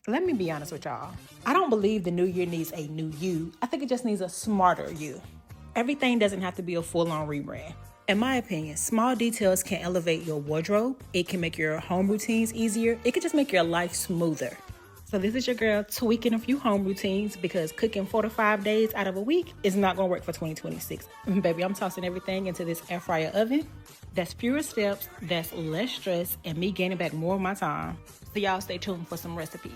Let me be honest with y'all. I don't believe the new year needs a new you. I think it just needs a smarter you. Everything doesn't have to be a full-on rebrand. In my opinion, small details can elevate your wardrobe. It can make your home routines easier. It can just make your life smoother. So this is your girl tweaking a few home routines because cooking 4 to 5 days out of a week is not going to work for 2026. Baby, I'm tossing everything into this air fryer oven. That's fewer steps, that's less stress, and me gaining back more of my time. So y'all stay tuned for some recipes.